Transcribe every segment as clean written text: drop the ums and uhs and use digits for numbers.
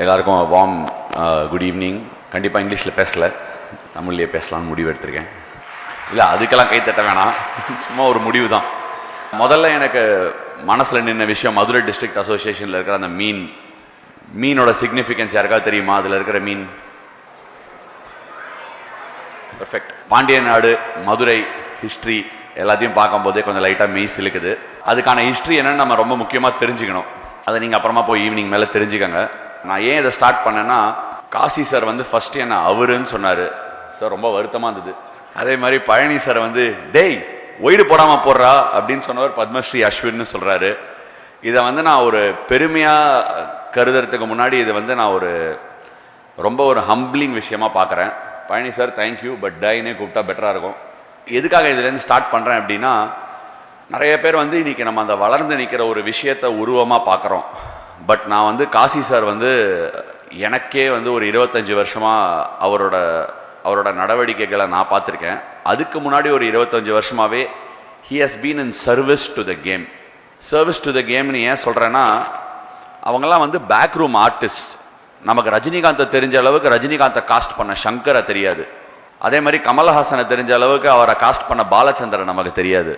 எல்லாருக்கும் warm good evening. கண்டிப்பாக இங்கிலீஷில் பேசலை, தமிழ்லேயே பேசலாம்னு முடிவு எடுத்திருக்கேன். இல்லை அதுக்கெல்லாம் கை தட்ட வேணாம், சும்மா ஒரு முடிவு தான். முதல்ல எனக்கு மனசில் நின்ன விஷயம் மதுரை டிஸ்ட்ரிக்ட் அசோசியேஷனில் இருக்கிற அந்த மீனோட சிக்னிஃபிகன்ஸ் யாருக்காவது தெரியுமா? அதில் இருக்கிற மீன் பெர்ஃபெக்ட். பாண்டிய நாடு, மதுரை ஹிஸ்ட்ரி எல்லாத்தையும் பார்க்கும்போதே கொஞ்சம் லைட்டாக மெய் சிலுக்குது. அதுக்கான ஹிஸ்ட்ரி என்னன்னு நம்ம ரொம்ப முக்கியமாக தெரிஞ்சுக்கணும். அதை நீங்கள் அப்புறமா போய் ஈவினிங் மேலே தெரிஞ்சுக்கங்க. நான் ஏன் இதை ஸ்டார்ட் பண்ணேன்னா, காசி சார் வந்து ஃபஸ்ட்டு என்ன அவருன்னு சொன்னார் சார், ரொம்ப வருத்தமாக இருந்தது. அதே மாதிரி பழனி சார் வந்து டேய் ஒய்டு போடாமல் போடுறா அப்படின்னு சொன்னவர் பத்மஸ்ரீ அஸ்வின்னு சொல்கிறாரு. இதை வந்து நான் ஒரு பெருமையாக கருதுறதுக்கு முன்னாடி இதை வந்து நான் ரொம்ப ஒரு ஹம்பிளிங் விஷயமா பார்க்குறேன். பழனி சார் தேங்க்யூ, பட் டைனே கூப்பிட்டா பெட்டராக இருக்கும். எதுக்காக இதுலேருந்து ஸ்டார்ட் பண்ணுறேன் அப்படின்னா, நிறைய பேர் வந்து இன்றைக்கி நம்ம அந்த வளர்ந்து நிற்கிற ஒரு விஷயத்தை உருவமாக பார்க்குறோம். பட் நான் வந்து காசி சார் வந்து எனக்கே வந்து ஒரு 25 வருஷமாக அவரோட நடவடிக்கைகளை நான் பார்த்துருக்கேன். அதுக்கு முன்னாடி ஒரு 25 வருஷமாகவே he has been in service to the game. Service to the கேம்னு ஏன் சொல்கிறேன்னா, அவங்கெல்லாம் வந்து பேக் ரூம் ஆர்டிஸ்ட். நமக்கு ரஜினிகாந்தை தெரிஞ்ச அளவுக்கு ரஜினிகாந்தை காஸ்ட் பண்ண சங்கரை தெரியாது. அதே மாதிரி கமல்ஹாசனை தெரிஞ்ச அளவுக்கு அவரை காஸ்ட் பண்ண பாலச்சந்திரன் நமக்கு தெரியாது.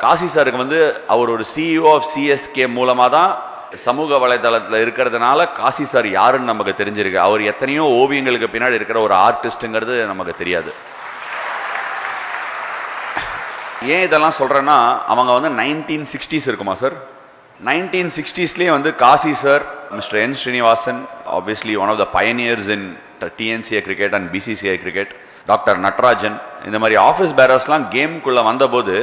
காசி சாருக்கு வந்து அவர் ஒரு சிஇஓ ஆஃப் சிஎஸ்கே மூலமாக தான் சமூக வலைதளத்தில் இருக்கிறதுனால காசி சார் யாருன்னு நமக்கு தெரிஞ்சிருக்கு. அவர் எத்தனையோ ஓவியங்களுக்கு பின்னாடி இருக்கிற ஒரு ஆர்டிஸ்ட்டுங்கிறது நமக்கு தெரியாது. ஏன் இதெல்லாம் சொல்கிறேன்னா, அவங்க வந்து 1960s இருக்குமா சார், 1960ஸ்லேயே வந்து Kasi sir, mister N Srinivasan, obviously one of the pioneers in TNCA cricket and BCCI cricket, doctor Natarajan, இந்த மாதிரி ஆஃபீஸ் பேரர்ஸ்லாம் கேமுக்குள்ளே வந்தபோது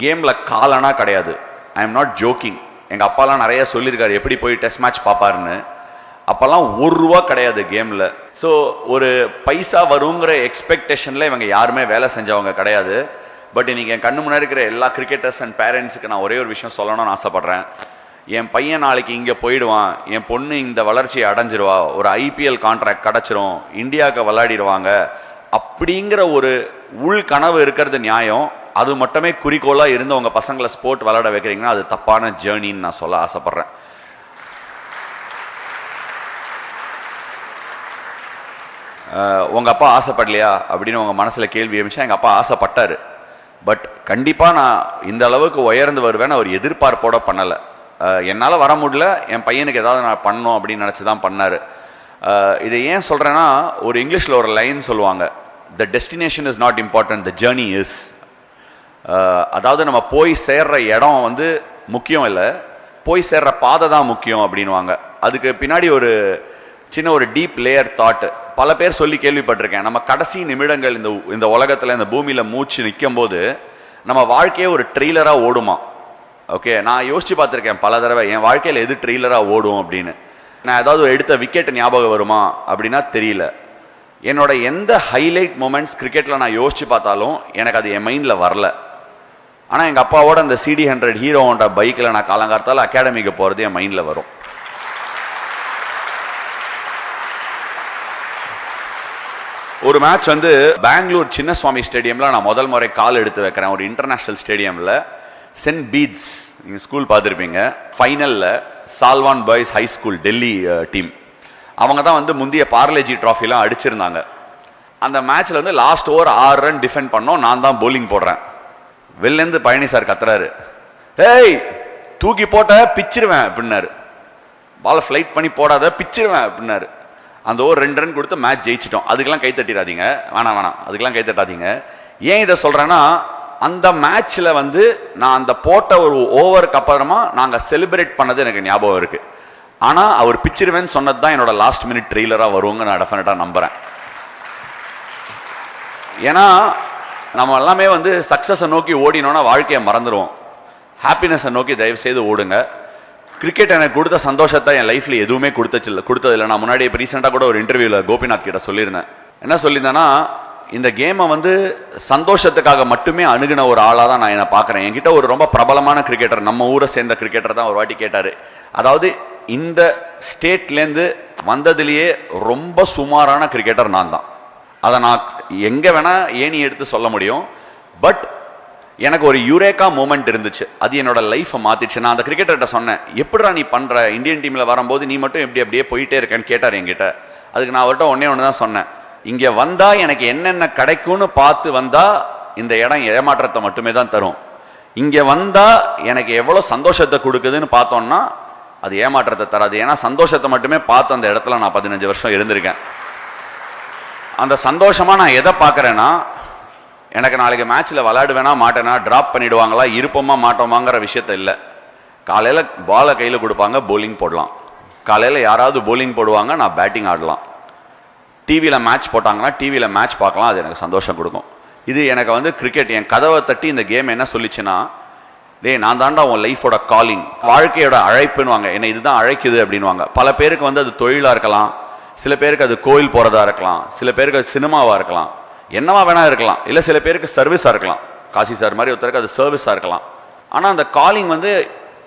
கேமில் காலனா கிடையாது. I am not joking. எங்கள் அப்பாலாம் நிறைய சொல்லியிருக்காரு எப்படி போய் டெஸ்ட் மேட்ச் பார்ப்பாருன்னு. அப்போல்லாம் ₹1 கிடையாது கேமில். ஸோ ஒரு பைசா வருங்கிற எக்ஸ்பெக்டேஷனில் இவங்க யாருமே வேலை செஞ்சவங்க கிடையாது. பட் இன்றைக்கி என் கண்ணு முன்னாடி இருக்கிற எல்லா கிரிக்கெட்டர்ஸ் அண்ட் பேரண்ட்ஸுக்கு நான் ஒரே ஒரு விஷயம் சொல்லணும்னு ஆசைப்பட்றேன். என் பையன் நாளைக்கு இங்கே போயிடுவான், என் பொண்ணு இந்த வளர்ச்சியை அடைஞ்சிருவா, ஒரு ஐபிஎல் கான்ட்ராக்ட் கிடச்சிரும், இந்தியாவுக்கு விளையாடிடுவாங்க அப்படிங்கிற ஒரு உள் கனவு இருக்கிறது நியாயம். அது மட்டுமே குறிக்கோளாக இருந்து உங்கள் பசங்களை ஸ்போர்ட் விளையாட வைக்கிறீங்கன்னா அது தப்பான ஜேர்னின்னு நான் சொல்ல ஆசைப்பட்றேன். உங்கள் அப்பா ஆசைப்படலையா அப்படின்னு உங்கள் மனசில் கேள்வி அமைச்சா, எங்கள் அப்பா ஆசைப்பட்டார். பட் கண்டிப்பாக நான் இந்த அளவுக்கு உயர்ந்து வருவேன்னு அவர் எதிர்பார்ப்போட பண்ணலை. என்னால் வர முடியல, என் பையனுக்கு ஏதாவது நான் பண்ணணும் அப்படின்னு நினச்சி தான் பண்ணார். இதை ஏன் சொல்கிறேன்னா, ஒரு இங்கிலீஷில் ஒரு லைன் சொல்லுவாங்க, த destination is not important, the journey is. அதாவது நம்ம போய் சேர்ற இடம் வந்து முக்கியம் இல்லை, போய் சேர்ற பாதை தான் முக்கியம் அப்படின்வாங்க. அதுக்கு பின்னாடி ஒரு சின்ன ஒரு டீப் லேயர் தாட் பல பேர் சொல்லி கேள்விப்பட்டிருக்கேன். நம்ம கடைசி நிமிடங்கள் இந்த உலகத்தில், இந்த பூமியில் மூச்சு நிற்கும் போது நம்ம வாழ்க்கையே ஒரு ட்ரெய்லராக ஓடுமா. ஓகே, நான் யோசிச்சு பார்த்துருக்கேன் பல தடவை, என் வாழ்க்கையில் எது ட்ரெய்லராக ஓடும் அப்படின்னு. நான் ஏதாவது எடுத்த விக்கெட் ஞாபகம் வருமா அப்படின்னா தெரியல. என்னோட எந்த ஹைலைட் மூமெண்ட்ஸ் கிரிக்கெட்டில் நான் யோசிச்சு பார்த்தாலும் எனக்கு அது என் மைண்டில் வரல. ஆனால் எங்கள் அப்பாவோட அந்த CD100 ஹீரோ ஹோண்டா பைக்கில் நான் காலங்காலத்தால் அகாடமிக்கு போகிறது என் மைண்டில் வரும். ஒரு மேட்ச் வந்து பெங்களூர் சின்னசுவாமி ஸ்டேடியமில் நான் முதல் முறை கால் எடுத்து வைக்கிறேன். ஒரு இன்டர்நேஷ்னல் ஸ்டேடியமில் சென்ட் பீட்ஸ், நீங்கள் ஸ்கூல் பார்த்துருப்பீங்க, ஃபைனலில் Salwan boys high school Delhi team, அவங்க தான் வந்து முந்தைய பார்லேஜி ட்ராஃபிலாம் அடிச்சிருந்தாங்க. அந்த மேட்ச்சில் வந்து லாஸ்ட் ஓவர் 6 ரன் டிஃபெண்ட் பண்ணோம், நான் தான் போலிங் போடுறேன். வெளிலேருந்து பழனி சார் கத்துறாரு, ஏய் தூக்கி போட்ட பிச்சிருவேன் அப்படின்னாரு. பாலை ஃப்ளைட் பண்ணி போடாத பிச்சிருவேன் அப்படின்னாரு. அந்த ஓவர் 2 ரன் கொடுத்து மேட்ச் ஜெயிச்சிட்டோம். அதுக்கெல்லாம் கை தட்டிடாதீங்க, வேணாம் அதுக்கெல்லாம் கை தட்டாதீங்க. ஏன் இதை சொல்கிறேன்னா, அந்த மேட்ச்சில் வந்து நான் அந்த போட்ட ஒரு ஓவருக்கு அப்புறமா நாங்கள் செலிப்ரேட் பண்ணது எனக்கு ஞாபகம் இருக்குது. ஆனால் அவர் பிச்சிருவேன்னு சொன்னது தான் என்னோட லாஸ்ட் மினிட் ட்ரெய்லராக வருவாங்க நான் டெஃபினட்டாக நம்புகிறேன். ஏன்னா நம்ம எல்லாமே வந்து சக்ஸஸை நோக்கி ஓடினோன்னா வாழ்க்கையை மறந்துடுவோம். ஹாப்பினஸை நோக்கி தயவு செய்து ஓடுங்க. கிரிக்கெட் எனக்கு கொடுத்த சந்தோஷத்தை என் லைஃப்பில் எதுவுமே கொடுத்ததில்லை. நான் முன்னாடி இப்போ ரீசெண்டாக கூட ஒரு இன்டர்வியூவில் கோபிநாத் கிட்ட சொல்லியிருந்தேன். என்ன சொல்லியிருந்தேன்னா, இந்த கேமை வந்து சந்தோஷத்துக்காக மட்டுமே அணுகின ஒரு ஆளாக தான் நான் என்னை பார்க்குறேன். என்கிட்ட ஒரு ரொம்ப பிரபலமான கிரிக்கெட்டர், நம்ம ஊரை சேர்ந்த கிரிக்கெட்டர் தான் ஒரு வாட்டி கேட்டார், அதாவது இந்த ஸ்டேட்லேருந்து வந்ததுலேயே ரொம்ப சுமாரான கிரிக்கெட்டர் நான் தான். அதை நான் எங்கே வேணால் ஏணி எடுத்து சொல்ல முடியும். பட் எனக்கு ஒரு யூரேக்கா மூமெண்ட் இருந்துச்சு, அது என்னோட லைஃப்பை மாத்திடுச்சு. நான் அந்த கிரிக்கெட்டர்கிட்ட சொன்னேன், எப்படிடா நீ பண்ற, இந்தியன் டீம்ல வரும்போது நீ மட்டும் எப்படி அப்படியே போயிட்டே இருக்கேன்னு கேட்டார் என்கிட்ட. அதுக்கு நான் அவர்கிட்ட ஒன்று தான் சொன்னேன், இங்கே வந்தா எனக்கு என்னென்ன கிடைக்கும்னு பார்த்து வந்தா இந்த இடம் ஏமாற்றத்தை மட்டுமே தான் தரும். இங்கே வந்தா எனக்கு எவ்வளோ சந்தோஷத்தை கொடுக்குதுன்னு பார்த்தோம்னா அது ஏமாற்றத்தை தராது. ஏன்னா சந்தோஷத்தை மட்டுமே பார்த்து அந்த இடத்துல நான் 15 வருஷம் இருந்திருக்கேன். அந்த சந்தோஷமா நான் எதை பார்க்குறேன்னா, எனக்கு நாளைக்கு மேட்ச்சில் விளையாடுவேனா மாட்டேனா, ட்ராப் பண்ணிடுவாங்களா, இருப்போமா மாட்டோமாங்கிற விஷயத்த இல்லை. காலையில் பாலை கையில் கொடுப்பாங்க, போலிங் போடலாம். காலையில் யாராவது போலிங் போடுவாங்க, நான் பேட்டிங் ஆடலாம். டிவியில் மேட்ச் போட்டாங்கன்னா டிவியில் மேட்ச் பார்க்கலாம், அது எனக்கு சந்தோஷம் கொடுக்கும். இது எனக்கு வந்து கிரிக்கெட் என் கதவை தட்டி இந்த கேம் என்ன சொல்லிச்சுன்னா, நான் தாண்டா உன் லைஃபோட காலிங், வாழ்க்கையோட அழைப்புன்னுவாங்க. என்னை இதுதான் அழைக்குது அப்படின்வாங்க. பல பேருக்கு வந்து அது தொழிலாக இருக்கலாம், சில பேருக்கு அது கோயில் போகிறதா இருக்கலாம், சில பேருக்கு அது சினிமாவாக இருக்கலாம், என்னவா வேணா இருக்கலாம். இல்லை சில பேருக்கு சர்வீஸாக இருக்கலாம், காசி சார் மாதிரி ஒருத்தருக்கு அது சர்வீஸாக இருக்கலாம். ஆனால் அந்த காலிங் வந்து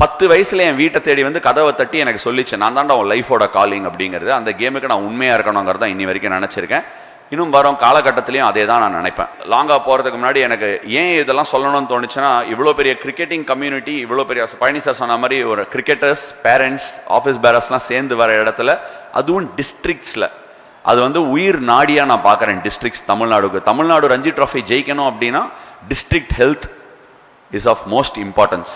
10 வயசுல என் வீட்டை தேடி வந்து கதவை தட்டி எனக்கு சொல்லிச்சு, நான் தாண்டா உன் லைஃபோட காலிங் அப்படிங்கிறது. அந்த கேமுக்கு நான் உண்மையாக இருக்கணுங்கிறத இன்னி வரைக்கும் நினச்சிருக்கேன். இன்னும் வரும் காலகட்டத்திலையும் அதே தான் நான் நினைப்பேன். லாங்காக போகிறதுக்கு முன்னாடி எனக்கு ஏன் இதெல்லாம் சொல்லணும்னு தோணுச்சுன்னா, இவ்வளோ பெரிய கிரிக்கெட்டிங் கம்யூனிட்டி, இவ்வளோ பெரிய பழனி சார் சொன்ன மாதிரி ஒரு கிரிக்கெட்டர்ஸ், பேரண்ட்ஸ், ஆஃபீஸ் பேரர்ஸ்லாம் சேர்ந்து வர இடத்துல, அதுவும் டிஸ்ட்ரிக்ட்ஸில் அது வந்து உயிர் நாடியாக நான் பார்க்குறேன். டிஸ்ட்ரிக்ட்ஸ் தமிழ்நாடு ரஞ்சி ட்ராஃபி ஜெயிக்கணும் அப்படின்னா district health is of most importance.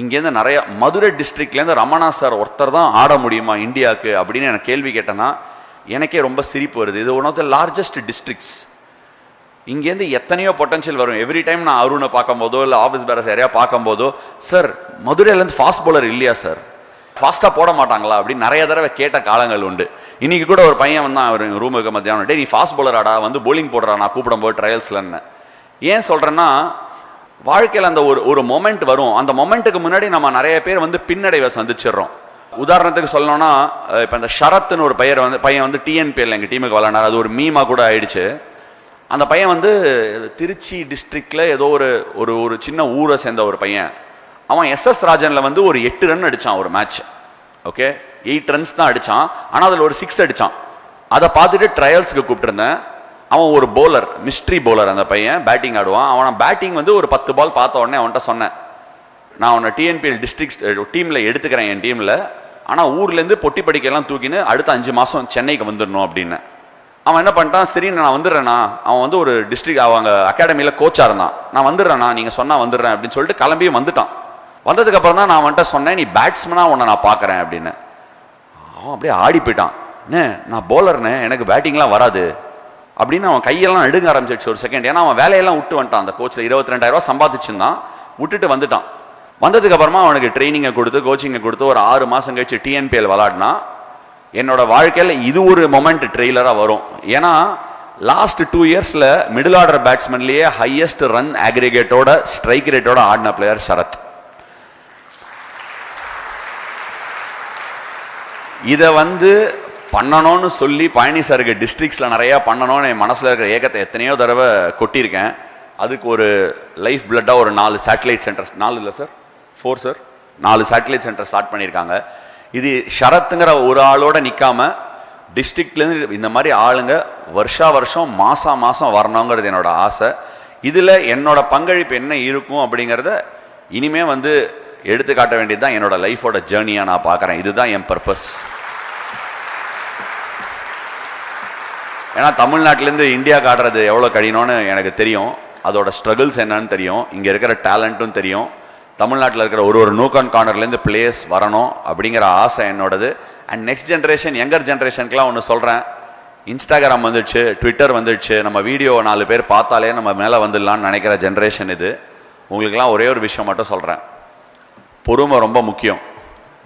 இங்கேருந்து நிறைய மதுரை டிஸ்ட்ரிக்ட்லேருந்து ரமணா சார் ஒருத்தர் தான் ஆட முடியுமா இந்தியாவுக்கு அப்படின்னு எனக்கு கேள்வி கேட்டேன்னா எனக்கே ரொம்ப சிரிப்பு வருது. இது one of the largest districts. இங்கேருந்து எத்தனையோ பொட்டன்ஷியல் வரும். எவ்ரி டைம் நான் அருணை பார்க்கும்போதோ இல்லை ஆஃபீஸ் பேரஸ் யாரையா பார்க்கும்போதோ, சார் மதுரையிலேருந்து ஃபாஸ்ட் பவுலர் இல்லையா சார், ஃபாஸ்ட்டாக போட மாட்டாங்களா அப்படின்னு நிறைய தடவை கேட்ட காலங்கள் உண்டு. இன்னைக்கு கூட ஒரு பையன் வந்தான் அவர் ரூமுக்கு மத்தியானம், டே நீ ஃபாஸ்ட் பவுலராடா, வந்து போலிங் போடுறா நான் கூப்பிடும்போது ட்ரையல்ஸ்லன்னு. ஏன் சொல்கிறேன்னா, வாழ்க்கையில் அந்த ஒரு மொமெண்ட் வரும். அந்த மொமெண்ட்டுக்கு முன்னாடி நம்ம நிறைய பேர் வந்து பின்னடைவை சந்திச்சிடுறோம். உதாரணத்துக்கு சொல்லணும்னா, இப்போ இந்த ஷரத்னு ஒரு பையன் வந்து டிஎன்பிஎல் எங்கள் டீமுக்கு விளையாண்டார். அது ஒரு மீமா கூட ஆயிடுச்சு. அந்த பையன் வந்து திருச்சி டிஸ்ட்ரிக்டில் ஏதோ ஒரு சின்ன ஊரை சேர்ந்த ஒரு பையன். அவன் எஸ்எஸ் ராஜனில் வந்து ஒரு 8 ரன் அடித்தான் ஒரு மேட்ச். ஓகே, 8 ரன்ஸ் தான் அடித்தான். ஆனால் அதில் ஒரு 6 அடித்தான். அதை பார்த்துட்டு ட்ரையல்ஸுக்கு கூப்பிட்டுருந்தேன். அவன் ஒரு போலர், மிஸ்ட்ரி போலர். அந்த பையன் பேட்டிங் ஆடுவான். அவனை பேட்டிங் வந்து ஒரு 10 பால் பார்த்த உடனே அவன்கிட்ட சொன்னேன், நான் உன்னை டிஎன்பிஎல் டிஸ்ட்ரிக்ட் டீமில் எடுத்துக்கிறேன் என் டீமில், ஆனால் ஊர்லேருந்து பொட்டி படிக்கையெல்லாம் தூக்கின்னு அடுத்த 5 மாதம் சென்னைக்கு வந்துடணும் அப்படின்னு. அவன் என்ன பண்ணிட்டான், சரி நான் வந்துடுறேண்ணா. அவன் வந்து ஒரு டிஸ்ட்ரிக்ட் அவங்க அகாடமியில் கோச்சாக இருந்தான். நான் வந்துடுறேண்ணா, நீங்கள் சொன்னால் வந்துடுறேன் அப்படின்னு சொல்லிட்டு கிளம்பியும் வந்துட்டான். வந்ததுக்கப்புறம் தான் நான் வந்துட்டு சொன்னேன், நீ பேட்ஸ்மனாக உன்னை நான் பார்க்குறேன் அப்படின்னு. அவன் அப்படியே ஆடி போயிட்டான். நான் போலர்னே, எனக்கு பேட்டிங்லாம் வராது அப்படின்னு அவன் கையெல்லாம் நடுங்க ஆரம்பிச்சிடுச்சு ஒரு செகண்ட். ஏன்னா அவன் வேலையெல்லாம் விட்டு வந்துட்டான். அந்த கோச்சில் 22,000 ரூபா சம்பாதிச்சுருந்தான், விட்டுட்டு வந்துட்டான். வந்ததுக்கு அப்புறமா அவனுக்கு ட்ரைனிங்கை கொடுத்து கோச்சிங்கை கொடுத்து ஒரு 6 மாதம் கழிச்சு டிஎன்பிஎல் விளாடினா, என்னோட வாழ்க்கையில் இது ஒரு மொமெண்ட் ட்ரெய்லராக வரும். ஏன்னா லாஸ்ட் 2 இயர்ஸில் மிடில் ஆர்டர் பேட்ஸ்மேன்லேயே ஹையஸ்ட் ரன் ஆக்ரிகேட்டோட ஸ்ட்ரைக் ரேட்டோட ஆடின பிளேயர் ஷரத். இதை வந்து பண்ணணும்னு சொல்லி பழனி சாருக்கு டிஸ்ட்ரிக்ஸில் நிறையா பண்ணணும்னு என் மனசில் இருக்கிற ஏக்கத்தை எத்தனையோ தடவை கொட்டியிருக்கேன். அதுக்கு ஒரு லைஃப் பிளட்டாக ஒரு 4 சேட்டலைட் சென்டர்ஸ், 4 இல்லை sir 4 sir 4 satellite centre start பண்ணியிருக்காங்க. இது ஷரத்துங்கிற ஒரு ஆளோட நிற்காம டிஸ்ட்ரிக்ட்லேருந்து இந்த மாதிரி ஆளுங்க வருஷம் மாதம் வரணுங்கிறது என்னோட ஆசை. இதில் என்னோட பங்களிப்பு என்ன இருக்கும் அப்படிங்கிறத இனிமே வந்து எடுத்து காட்ட வேண்டியது தான் என்னோட லைஃபோட ஜேர்னியாக நான் பார்க்குறேன். இதுதான் என் பர்பஸ். ஏன்னா தமிழ்நாட்டிலேருந்து இந்தியா காட்டுறது எவ்வளோ கடினம்னு எனக்கு தெரியும். அதோட ஸ்ட்ரகிள்ஸ் என்னன்னு தெரியும். இங்கே இருக்கிற டேலண்ட்டும் தெரியும். தமிழ்நாட்டில் இருக்கிற ஒரு நூக்கான் கார்னர்லேருந்து பிளேயர்ஸ் வரணும் அப்படிங்கிற ஆசை என்னோடது. அண்ட் நெக்ஸ்ட் ஜென்ரேஷன், யங்கர் ஜென்ரேஷனுக்குலாம் ஒன்று சொல்கிறேன், இன்ஸ்டாகிராம் வந்துடுச்சு, ட்விட்டர் வந்துடுச்சு, நம்ம வீடியோ 4 பேர் பார்த்தாலே நம்ம மேலே வந்துடலான்னு நினைக்கிற ஜென்ரேஷன் இது. உங்களுக்கெல்லாம் ஒரே ஒரு விஷயம் மட்டும் சொல்கிறேன், பொறுமை ரொம்ப முக்கியம்.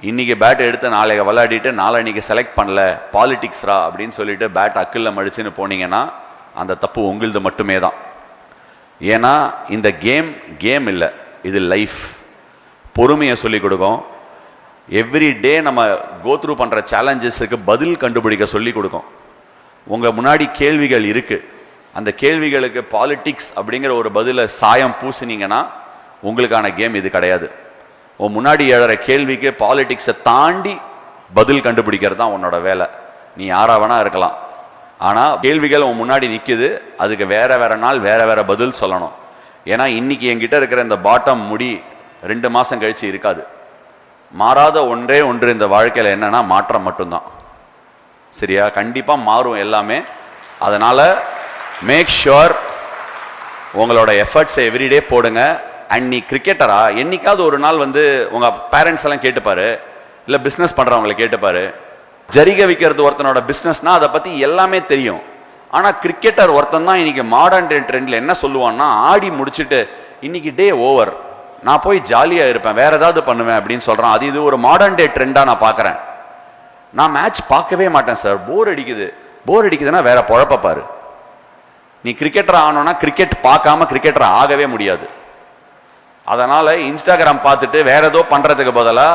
இன்றைக்கி பேட் எடுத்து நாளைக்கு விளையாடிட்டு நாளைக்கு செலக்ட் பண்ணல பாலிடிக்ஸ்ரா அப்படின்னு சொல்லிட்டு பேட் அக்கில் மடிச்சுன்னு போனீங்கன்னா அந்த தப்பு உங்களுது மட்டுமே தான். ஏன்னா இந்த கேம் இல்லை, இது லைஃப். பொறுமையை சொல்லிக் கொடுக்கும். எவ்ரி டே நம்ம கோத்ரூ பண்ணுற சேலஞ்சஸுக்கு பதில் கண்டுபிடிக்க சொல்லிக் கொடுக்கும். உங்கள் முன்னாடி கேள்விகள் இருக்குது, அந்த கேள்விகளுக்கு பாலிட்டிக்ஸ் அப்படிங்கிற ஒரு பதிலை சாயம் பூசினீங்கன்னா உங்களுக்கான கேம் இது கிடையாது. உன் முன்னாடி எழுற கேள்விக்கு பாலிட்டிக்ஸை தாண்டி பதில் கண்டுபிடிக்கிறது தான் உன்னோட வேலை. நீ யாரா வேணா இருக்கலாம், ஆனால் கேள்விகள் உன் முன்னாடி நிற்குது, அதுக்கு வேற நாள் வேற பதில் சொல்லணும். ஏன்னா இன்னைக்கு என்கிட்ட இருக்கிற இந்த பாட்டம் முடி 2 மாசம் கழிச்சு இருக்காது. மாறாத ஒன்றே ஒன்று இந்த வாழ்க்கையில் என்னன்னா மாற்றம் மட்டும்தான். சரியா? கண்டிப்பா மாறும் எல்லாமே. அதனால மேக் ஷுர் உங்களோட எஃபர்ட்ஸை எவ்ரிடே போடுங்க. அண்ட் நீ கிரிக்கெட்டரா, என்னைக்காவது ஒரு நாள் வந்து உங்க பேரண்ட்ஸ் எல்லாம் கேட்டுப்பாரு, இல்லை பிஸ்னஸ் பண்றவங்களை கேட்டுப்பாரு. ஜரிகை விற்கிறது ஒருத்தனோட பிஸ்னஸ்னா அதை பத்தி எல்லாமே தெரியும். ஆனா கிரிக்கெட்டர் ஒருத்தன் தான் இன்னைக்கு மாடர்ன் டே ட்ரெண்ட்ல என்ன சொல்லுவான்னா, ஆடி முடிச்சுட்டு இன்னைக்கு டே ஓவர், நான் போய் ஜாலியா இருப்பேன், வேற ஏதாவது பண்ணுவேன் அப்படின்னு சொல்றான். அது இது ஒரு மாடர்ன் டே ட்ரெண்டா நான் பாக்குறேன். நான் மேட்ச் பார்க்கவே மாட்டேன் சார், போர் அடிக்குது. போர் அடிக்குதுன்னா வேற பொழப்ப பாரு. நீ கிரிக்கெட்டர் ஆகணும்னா கிரிக்கெட் பார்க்காம கிரிக்கெட்டர் ஆகவே முடியாது. அதனால இன்ஸ்டாகிராம் பார்த்துட்டு வேற ஏதோ பண்றதுக்கு பதிலா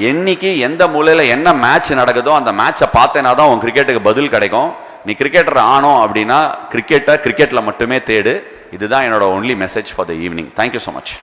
என்னைக்கு எந்த மூலையில என்ன மேட்ச் நடக்குதோ அந்த மேட்சை பார்த்தேன்னா தான் உன் கிரிக்கெட்டுக்கு பதில் கிடைக்கும். நீ கிரிக்கெட்டர் ஆனோம் அப்படின்னா கிரிக்கெட்டை கிரிக்கெட்ல மட்டுமே தேடு. இதுதான் என்னோட only message for the evening. Thank you so much.